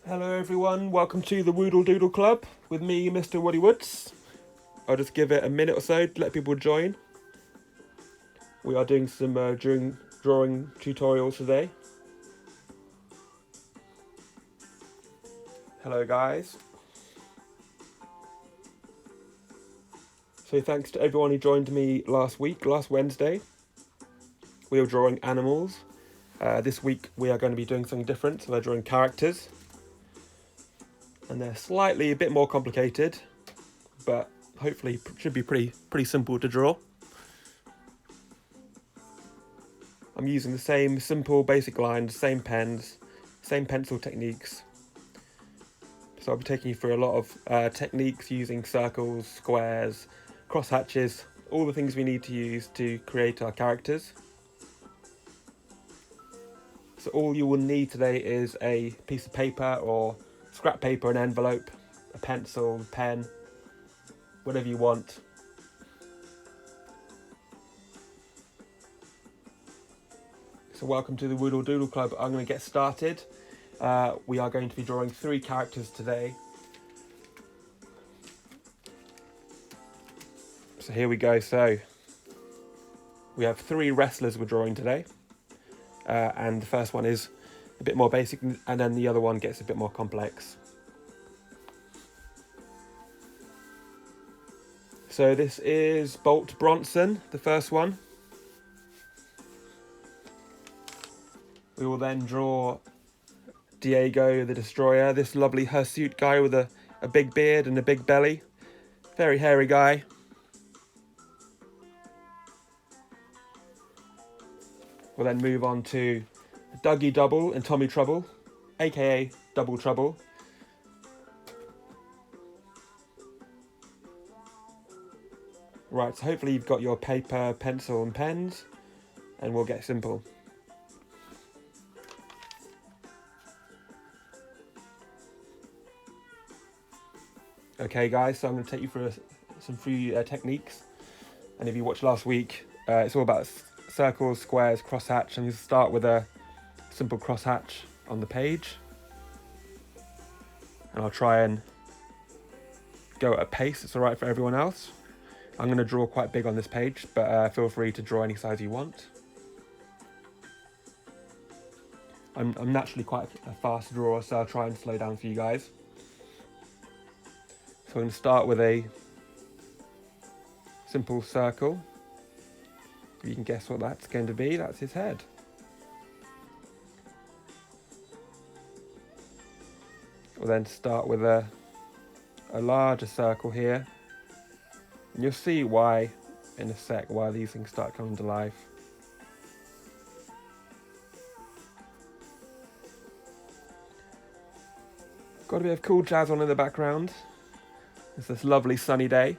Hello everyone, welcome to the Woodle Doodle Club with me, Mr. Woody Woods. I'll just give it a minute or so to let people join. We are doing some drawing tutorials today. Hello guys. So thanks to everyone who joined me last Wednesday. We were drawing animals. This week we are going to be doing something different, so we're drawing characters. And they're slightly a bit more complicated, but hopefully should be pretty simple to draw. I'm using the same simple basic lines, same pens, same pencil techniques. So I'll be taking you through a lot of techniques using circles, squares, crosshatches, all the things we need to use to create our characters. So all you will need today is a piece of paper or scrap paper, an envelope, a pencil, a pen, whatever you want. So welcome to the Woodle Doodle Club. I'm going to get started. We are going to be drawing 3 characters today. So here we go. So we have 3 wrestlers we're drawing today. And the first one is a bit more basic, and then the other one gets a bit more complex. So this is Bolt Bronson, the first one. We will then draw Diego the Destroyer, this lovely hirsute guy with a big beard and a big belly. Very hairy guy. We'll then move on to Dougie Double and Tommy Trouble, aka Double Trouble. Right, so hopefully you've got your paper, pencil and pens, and we'll get simple. Okay guys, so I'm going to take you through some free techniques. And if you watched last week, it's all about circles, squares, crosshatch. I'm going to start with a simple crosshatch on the page. And I'll try and go at a pace that's alright for everyone else. I'm going to draw quite big on this page, but feel free to draw any size you want. I'm naturally quite a fast drawer, so I'll try and slow down for you guys. So I'm going to start with a simple circle. If you can guess what that's going to be, that's his head. We'll then start with a larger circle here. And you'll see why in a sec, why these things start coming to life. Got a bit of cool jazz on in the background. It's this lovely sunny day.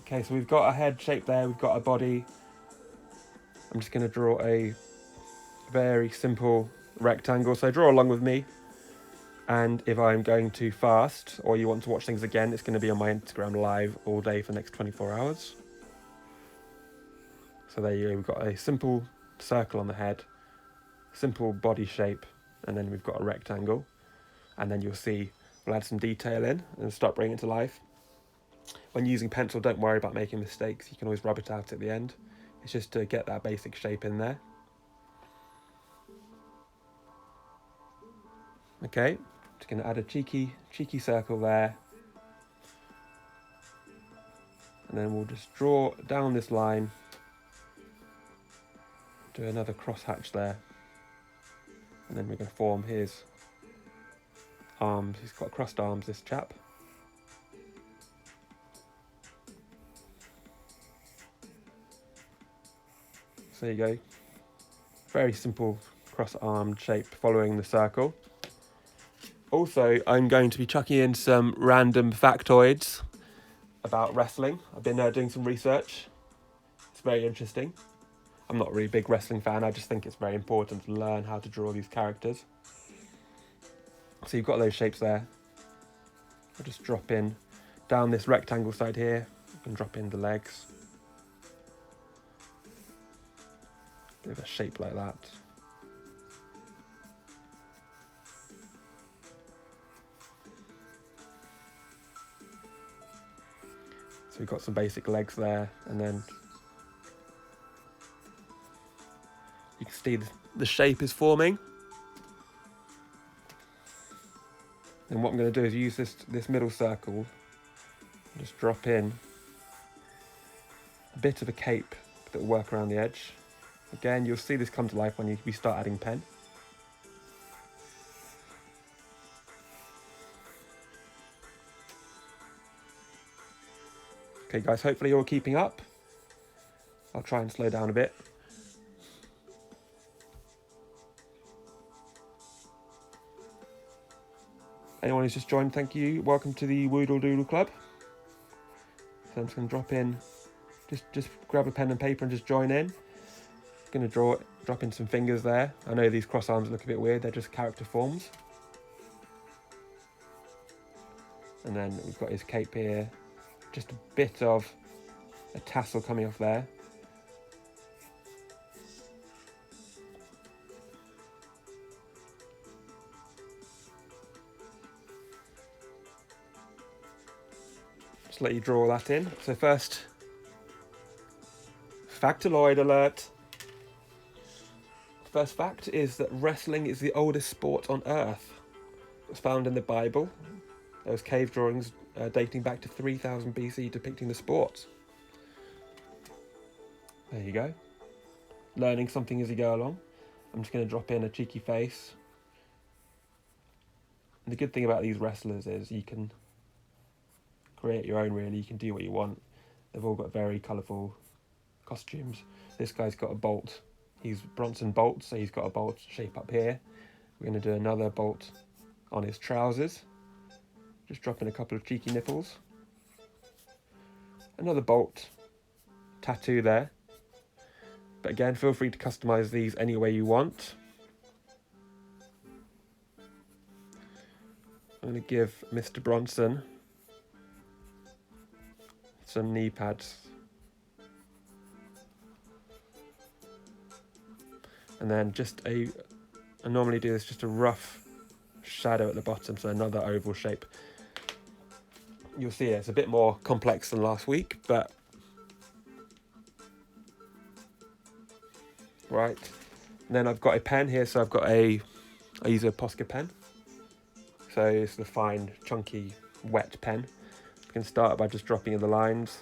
Okay, so we've got a head shape there, we've got a body. I'm just going to draw a very simple rectangle, so draw along with me. And if I'm going too fast, or you want to watch things again, it's going to be on my Instagram live all day for the next 24 hours. So there you go, we've got a simple circle on the head, simple body shape, and then we've got a rectangle. And then you'll see we'll add some detail in and start bringing it to life. When using pencil, don't worry about making mistakes. You can always rub it out at the end. It's just to get that basic shape in there. Okay, just going to add a cheeky circle there. And then we'll just draw down this line. Do another crosshatch there. And then we're going to form his arms. He's got crossed arms, this chap. So there you go. Very simple cross-armed shape following the circle. Also, I'm going to be chucking in some random factoids about wrestling. I've been doing some research. It's very interesting. I'm not a really big wrestling fan. I just think it's very important to learn how to draw these characters. So you've got those shapes there. I'll just drop in down this rectangle side here. You can drop in the legs. Bit of a shape like that. So we've got some basic legs there, and then you can see the shape is forming. And what I'm going to do is use this middle circle, just drop in a bit of a cape that will work around the edge. Again, you'll see this come to life when we start adding pen. Okay guys, hopefully you're all keeping up. I'll try and slow down a bit. Anyone who's just joined, thank you. Welcome to the Woodle Doodle Club. So I'm just going to drop in, just grab a pen and paper and just join in. Going to drop in some fingers there. I know these cross arms look a bit weird, they're just character forms. And then we've got his cape here, just a bit of a tassel coming off there. Just let you draw that in. So first, factoid alert. First fact is that wrestling is the oldest sport on Earth. It was found in the Bible. There was cave drawings dating back to 3000 BC depicting the sport. There you go. Learning something as you go along. I'm just going to drop in a cheeky face. And the good thing about these wrestlers is you can create your own, really. You can do what you want. They've all got very colourful costumes. This guy's got a bolt. He's Bronson Bolt, so he's got a bolt shape up here. We're going to do another bolt on his trousers. Just drop in a couple of cheeky nipples. Another bolt tattoo there. But again, feel free to customise these any way you want. I'm going to give Mr. Bronson some knee pads. And then I normally do this just a rough shadow at the bottom, so another oval shape. You'll see it's a bit more complex than last week, but right. And then I've got a pen here, so I use a Posca pen. So it's the fine, chunky, wet pen. You can start by just dropping in the lines.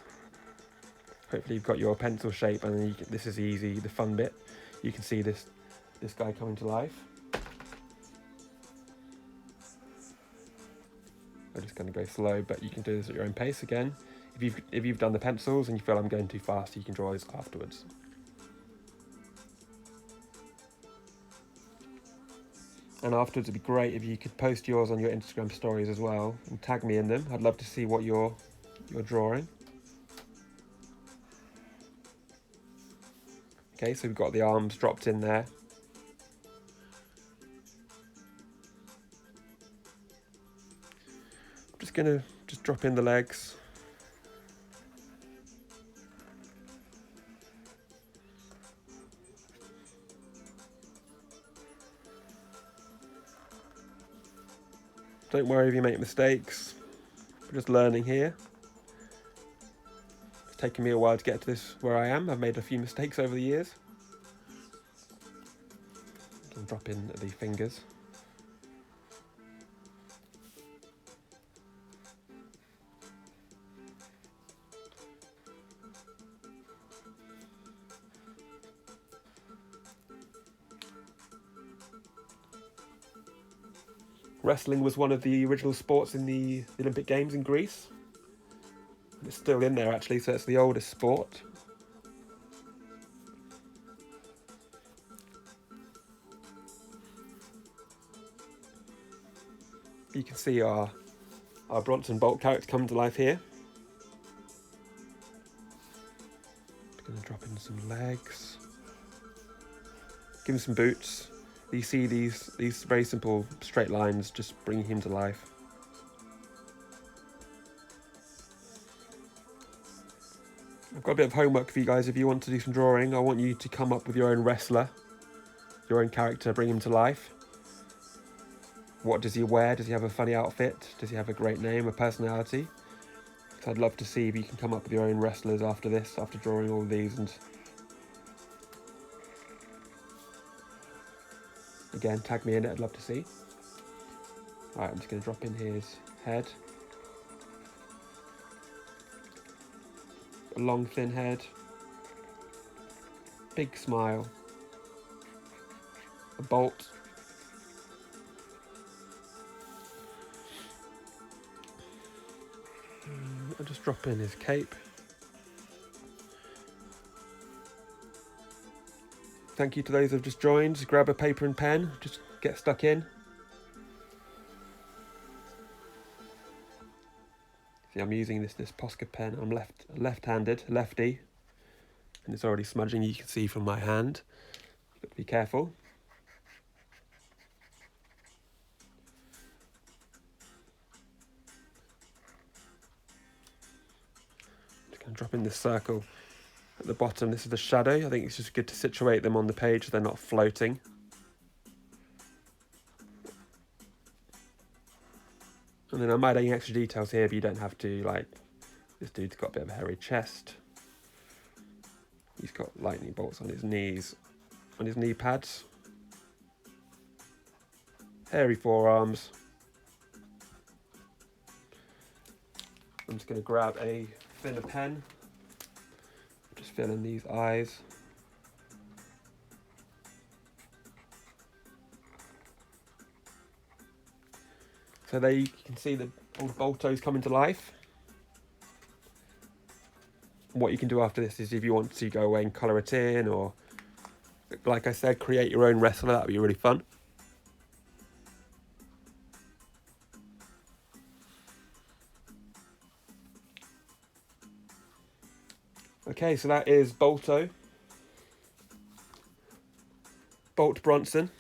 Hopefully you've got your pencil shape, and then this is easy, the fun bit. You can see this guy coming to life. I'm just going to go slow, but you can do this at your own pace again. If you've done the pencils and you feel I'm going too fast, you can draw this afterwards. And afterwards, it'd be great if you could post yours on your Instagram stories as well and tag me in them. I'd love to see what you're drawing. Okay, so we've got the arms dropped in there. I'm just going to drop in the legs. Don't worry if you make mistakes. We're just learning here. It's taken me a while to get to this where I am. I've made a few mistakes over the years. I'll drop in the fingers. Wrestling was one of the original sports in the Olympic Games in Greece. It's still in there actually, so it's the oldest sport. You can see our Bronson Bolt character come to life here. Going to drop in some legs. Give him some boots. You see these very simple straight lines just bringing him to life. I've got a bit of homework for you guys. If you want to do some drawing, I want you to come up with your own wrestler, your own character, bring him to life. What does he wear? Does he have a funny outfit? Does he have a great name, a personality? So I'd love to see if you can come up with your own wrestlers after this, after drawing all of these. And again, tag me in it, I'd love to see. Alright, I'm just going to drop in his head. A long, thin head. Big smile. A bolt. I'll just drop in his cape. Thank you to those who've just joined. Just grab a paper and pen, just get stuck in. See, I'm using this Posca pen. I'm left-handed, lefty, and it's already smudging. You can see from my hand. But be careful. Just going to drop in this circle at the bottom. This is the shadow. I think it's just good to situate them on the page so they're not floating. And then I'm adding extra details here, but you don't have to. Like, this dude's got a bit of a hairy chest. He's got lightning bolts on his knees, on his knee pads. Hairy forearms. I'm just going to grab a thinner pen. Just fill in these eyes. So there you can see the old Boltos coming to life. What you can do after this is, if you want to go away and colour it in, or like I said, create your own wrestler, that would be really fun. Okay, so that is Bolt Bronson.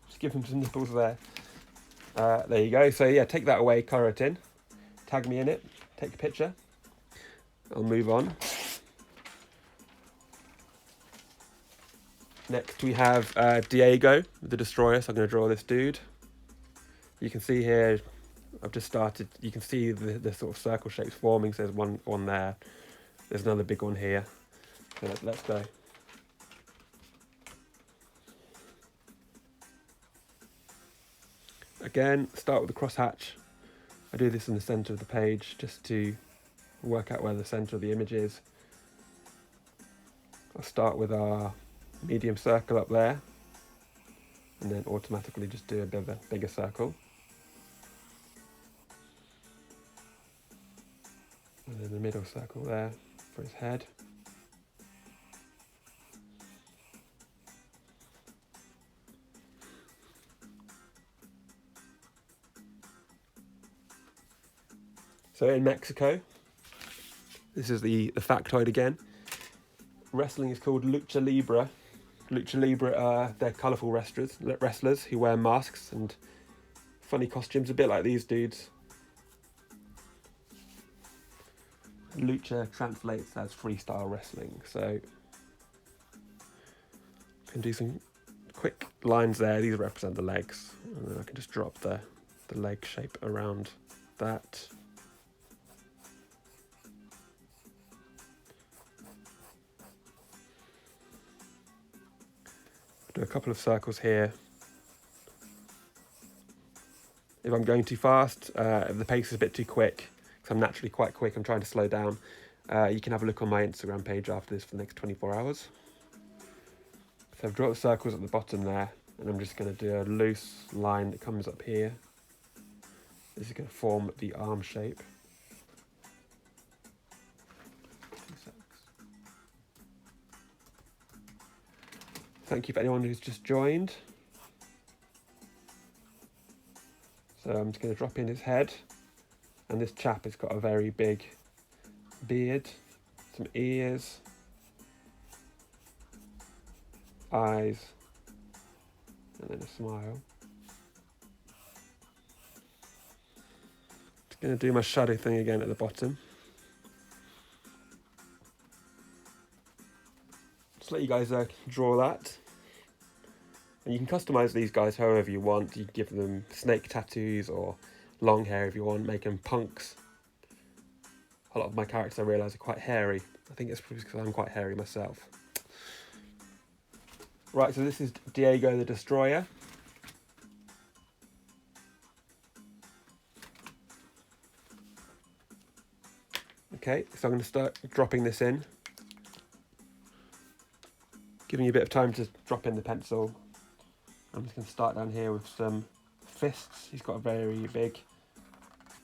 Just give him some nipples there. There you go. So yeah, take that away, colour it in. Tag me in it. Take a picture. I'll move on. Next we have Diego, the Destroyer. So I'm going to draw this dude. You can see here, I've just started. You can see the sort of circle shapes forming. So there's one there. There's another big one here. So let's go. Again, start with the crosshatch. I do this in the centre of the page just to work out where the centre of the image is. I'll start with our medium circle up there, and then automatically just do a bit of a bigger circle. And then the middle circle there for his head. So in Mexico, this is the factoid again. Wrestling is called lucha libre. Lucha libre are they're colourful wrestlers who wear masks and funny costumes, a bit like these dudes. Lucha translates as freestyle wrestling, so I can do some quick lines there. These represent the legs, and then I can just drop the leg shape around that. Do a couple of circles here. If I'm going too fast, if the pace is a bit too quick, because I'm naturally quite quick, I'm trying to slow down, you can have a look on my Instagram page after this for the next 24 hours. So I've drawn the circles at the bottom there, and I'm just going to do a loose line that comes up here. This is going to form the arm shape. Thank you for anyone who's just joined. So I'm just going to drop in his head, and this chap has got a very big beard, some ears, eyes, and then a smile. Going to do my shadow thing again at the bottom. Just let you guys draw that. And you can customise these guys however you want. You can give them snake tattoos or long hair if you want, make them punks. A lot of my characters I realise are quite hairy. I think it's because I'm quite hairy myself. Right, so this is Diego the Destroyer. Okay, so I'm going to start dropping this in. Giving you a bit of time to drop in the pencil. I'm just going to start down here with some fists. He's got a very big,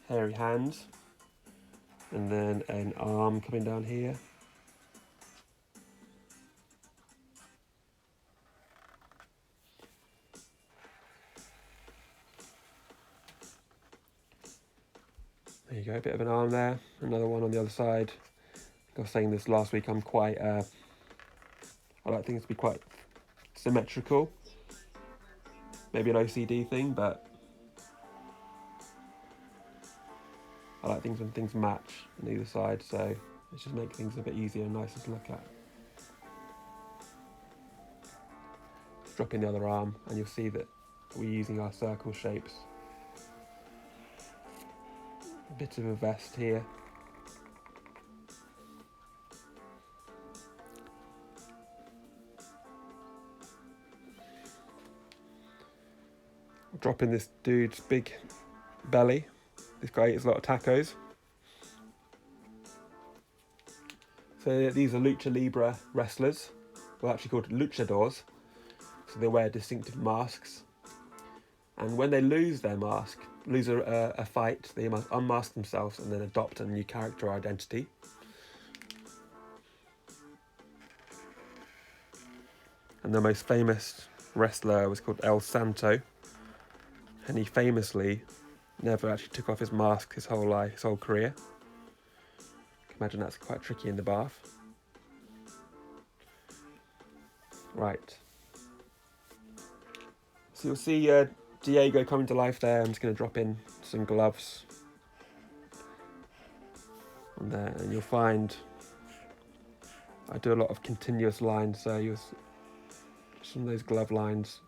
hairy hand. And then an arm coming down here. There you go, a bit of an arm there. Another one on the other side. I was saying this last week, I'm quite, I like things to be quite symmetrical. Maybe an OCD thing, but I like things when things match on either side, so it just makes things a bit easier and nicer to look at. Drop in the other arm and you'll see that we're using our circle shapes. A bit of a vest here. Drop in this dude's big belly. This guy eats a lot of tacos. So these are lucha libre wrestlers. Well, actually called luchadors. So they wear distinctive masks. And when they lose their mask, lose a fight, they must unmask themselves and then adopt a new character identity. And the most famous wrestler was called El Santo. And he famously never actually took off his mask his whole life, his whole career. I can imagine that's quite tricky in the bath. Right. So you'll see Diego coming to life there. I'm just going to drop in some gloves on there, and you'll find I do a lot of continuous lines, so you'll see some of those glove lines.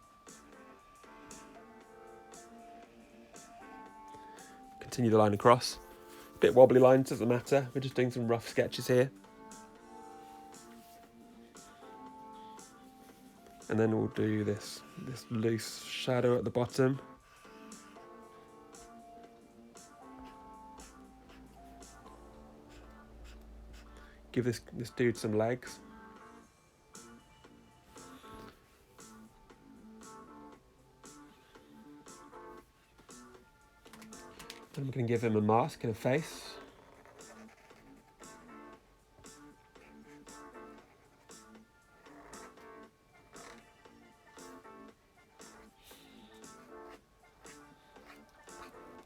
Continue the line across. A bit wobbly lines, doesn't matter. We're just doing some rough sketches here. And then we'll do this loose shadow at the bottom. Give this dude some legs. Then we're going to give him a mask and a face.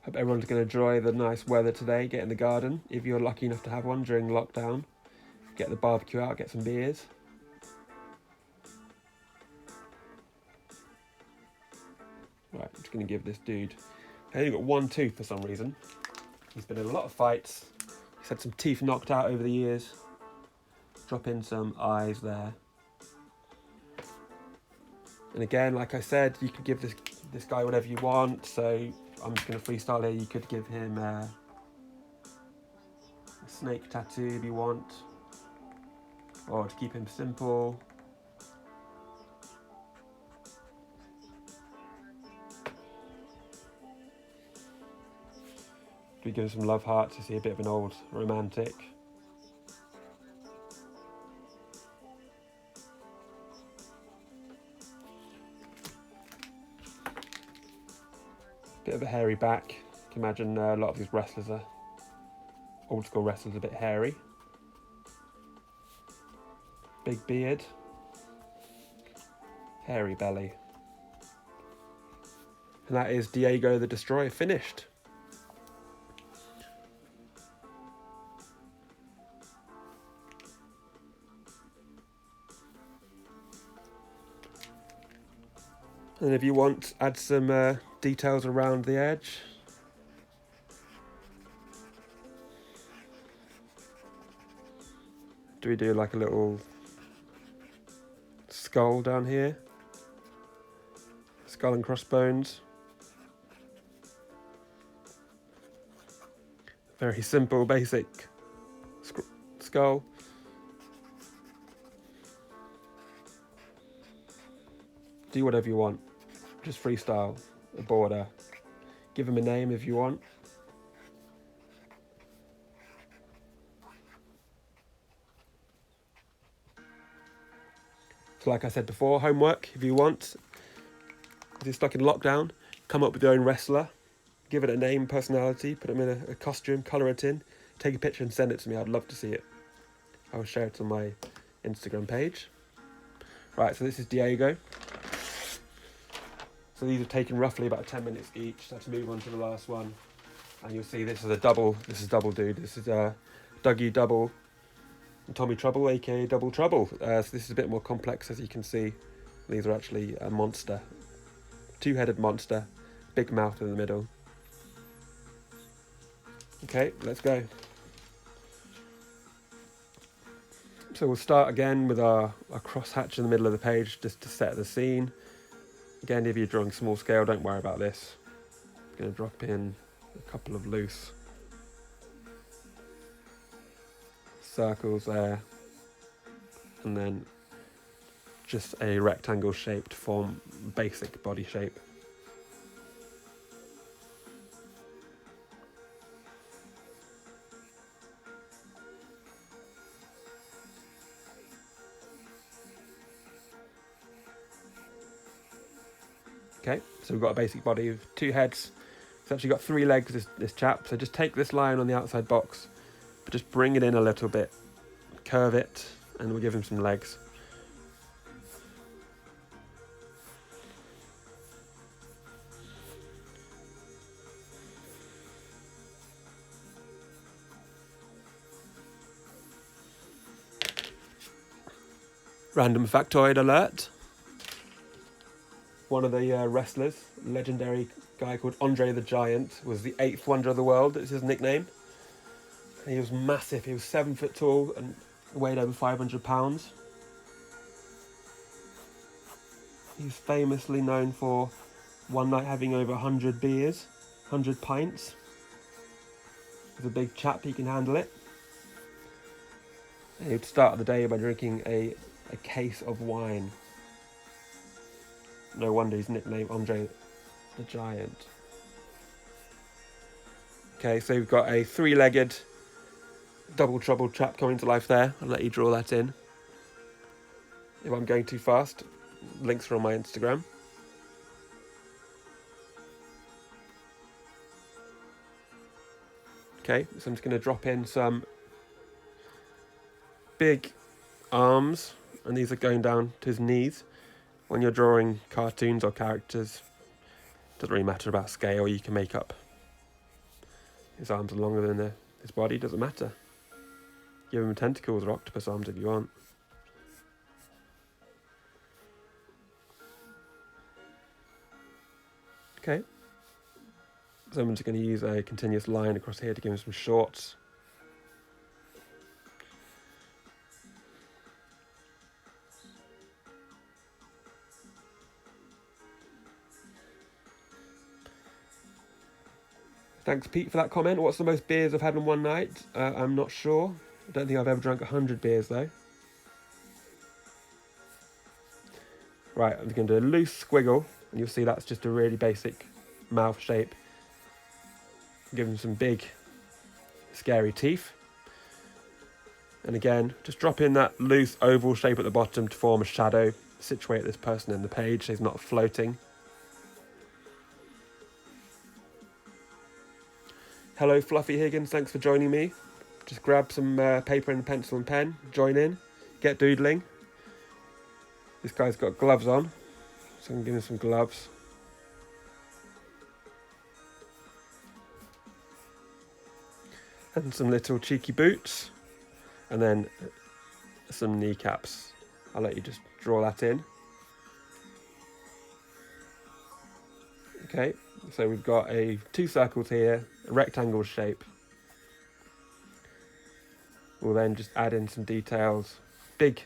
Hope everyone's going to enjoy the nice weather today, get in the garden, if you're lucky enough to have one during lockdown. Get the barbecue out, get some beers. Right, I'm just going to give this dude... He's only got one tooth for some reason. He's been in a lot of fights. He's had some teeth knocked out over the years. Drop in some eyes there. And again, like I said, you could give this guy whatever you want. So I'm just going to freestyle here. You could give him a snake tattoo if you want. Or to keep him simple. We give him some love hearts to see a bit of an old romantic. Bit of a hairy back. You can imagine a lot of these wrestlers are, old school wrestlers, a bit hairy. Big beard. Hairy belly. And that is Diego the Destroyer finished. And if you want, add some details around the edge. Do we do like a little skull down here? Skull and crossbones. Very simple, basic skull. Do whatever you want. Just freestyle a border. Give them a name if you want. So like I said before, homework if you want. If you're stuck in lockdown, come up with your own wrestler. Give it a name, personality, put them in a costume, colour it in, take a picture and send it to me. I'd love to see it. I'll share it on my Instagram page. Right, so this is Diego. So these have taken roughly about 10 minutes each. So let's move on to the last one. And you'll see this is a double. This is Double Dude. This is Dougie Double and Tommy Trouble, aka Double Trouble. So this is a bit more complex, as you can see. These are actually a monster. Two-headed monster. Big mouth in the middle. Okay, let's go. So we'll start again with our crosshatch in the middle of the page, just to set the scene. Again, if you're drawing small scale, don't worry about this. I'm going to drop in a couple of loose circles there, and then just a rectangle shape to form basic body shape. Okay, so we've got a basic body with two heads. It's actually got 3 legs, this chap. So just take this line on the outside box, but just bring it in a little bit, curve it, and we'll give him some legs. Random factoid alert. One of the wrestlers, legendary guy called Andre the Giant, was the 8th wonder of the world. That's his nickname. And he was massive. He was 7 foot tall and weighed over 500 pounds. He's famously known for one night having over 100 beers, 100 pints. He's a big chap, he can handle it. And he'd start the day by drinking a case of wine. No wonder he's nicknamed Andre the Giant. Okay, so we've got a 3-legged Double Trouble chap coming to life there. I'll let you draw that in. If I'm going too fast, links are on my Instagram. Okay, so I'm just going to drop in some big arms, and these are going down to his knees. When you're drawing cartoons or characters, it doesn't really matter about scale. You can make up his arms are longer than his body, doesn't matter. Give him tentacles or octopus arms if you want. Okay. So I'm just going to use a continuous line across here to give him some shorts. Thanks, Pete, for that comment. What's the most beers I've had in one night? I'm not sure. I don't think I've ever drunk 100 beers, though. Right, I'm going to do a loose squiggle, and you'll see that's just a really basic mouth shape. Give him some big, scary teeth. And again, just drop in that loose oval shape at the bottom to form a shadow. Situate this person in the page so he's not floating. Hello, Fluffy Higgins. Thanks for joining me. Just grab some paper and pencil and pen. Join in. Get doodling. This guy's got gloves on, so I can give him some gloves. And some little cheeky boots. And then some kneecaps. I'll let you just draw that in. Okay, so we've got 2 circles here, a rectangle shape. We'll then just add in some details. Big,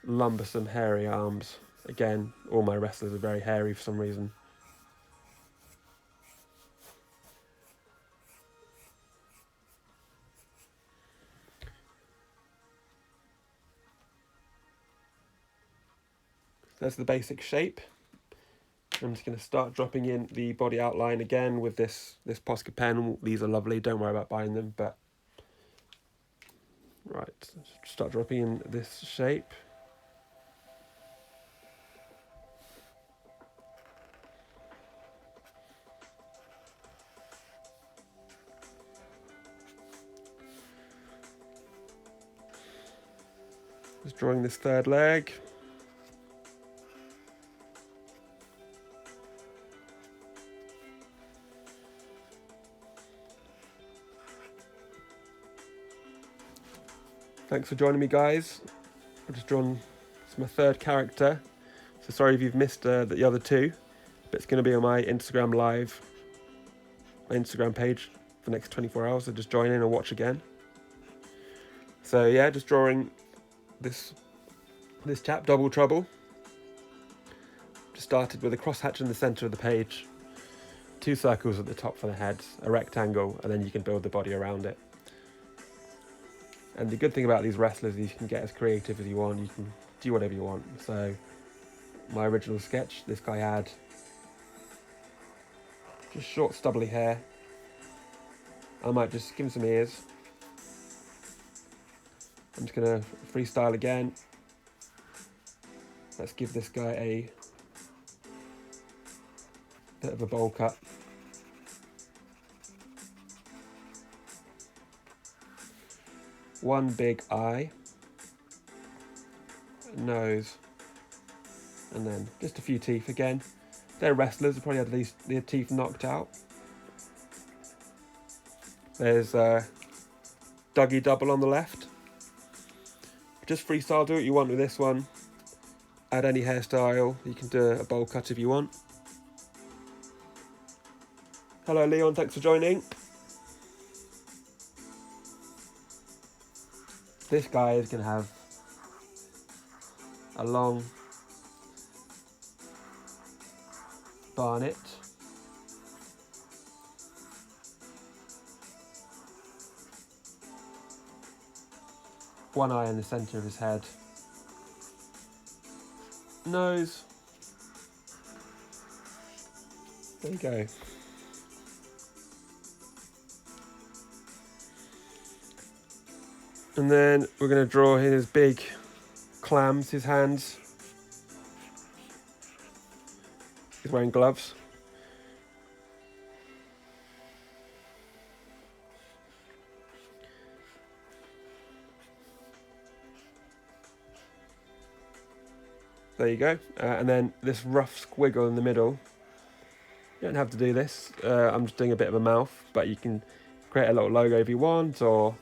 lumbersome, hairy arms. Again, all my wrestlers are very hairy for some reason. There's the basic shape. I'm just going to start dropping in the body outline again with this Posca pen. These are lovely, don't worry about buying them, but right, start dropping in this shape. Just drawing this third leg. Thanks for joining me, guys. I've just drawn, it's my third character, so sorry if you've missed the other two, but it's going to be on my Instagram live, my Instagram page for the next 24 hours, so just join in and watch again. So yeah, just drawing this chap, Double Trouble. Just started with a crosshatch in the centre of the page, 2 circles at the top for the head, a rectangle, and then you can build the body around it. And the good thing about these wrestlers is you can get as creative as you want, you can do whatever you want. So my original sketch, this guy had just short stubbly hair. I might just give him some ears. I'm just going to freestyle again. Let's give this guy a bit of a bowl cut. One big eye, nose, and then just a few teeth again. They're wrestlers, they probably had their teeth knocked out. There's Dougie Double on the left. Just freestyle, do what you want with this one. Add any hairstyle, you can do a bowl cut if you want. Hello Leon, thanks for joining. This guy is going to have a long barnet. One eye in the centre of his head. Nose. There you go. And then we're going to draw in his big clams, his hands. He's wearing gloves. There you go. And then this rough squiggle in the middle. You don't have to do this. I'm just doing a bit of a mouth, but you can create a little logo if you want, or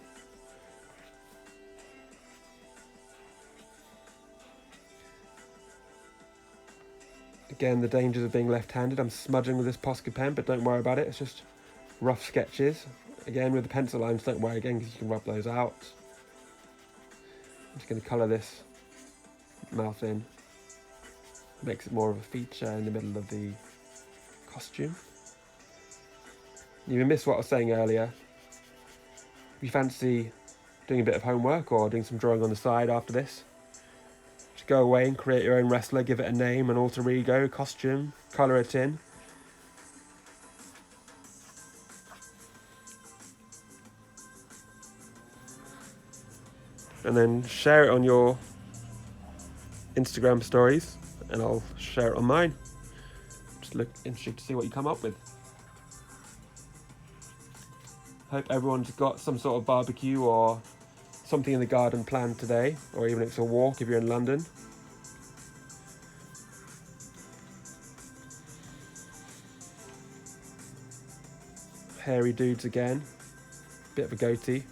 again, the dangers of being left-handed. I'm smudging with this Posca pen, but don't worry about it. It's just rough sketches. Again, with the pencil lines, don't worry again, because you can rub those out. I'm just going to colour this mouth in. Makes it more of a feature in the middle of the costume. You missed what I was saying earlier. If you fancy doing a bit of homework or doing some drawing on the side after this, just go away and create your own wrestler, give it a name, an alter ego, costume, colour it in. And then share it on your Instagram stories, and I'll share it on mine. Just look interested to see what you come up with. Hope everyone's got some sort of barbecue or something in the garden planned today, or even if it's a walk if you're in London. Hairy dudes again, bit of a goatee.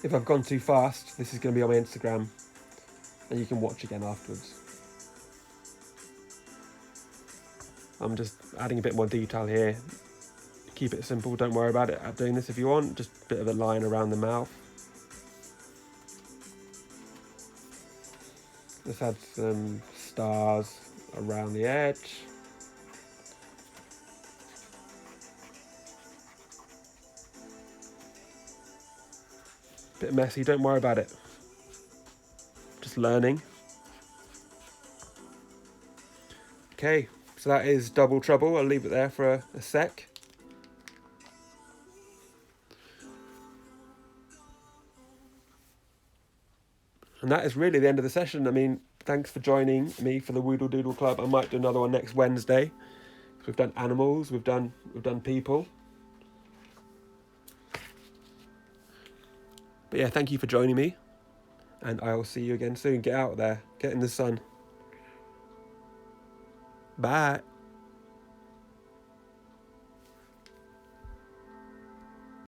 If I've gone too fast, this is going to be on my Instagram, and you can watch again afterwards. I'm just adding a bit more detail here, keep it simple. Don't worry about it doing this if you want. Just a bit of a line around the mouth. Just add some stars around the edge. Bit messy, don't worry about it. Just learning. Okay, so that is Double Trouble. I'll leave it there for a sec. And that is really the end of the session. I mean, thanks for joining me for the Woodle Doodle Club. I might do another one next Wednesday. We've done animals, we've done people. But yeah, thank you for joining me. And I will see you again soon. Get out there, get in the sun. Bye.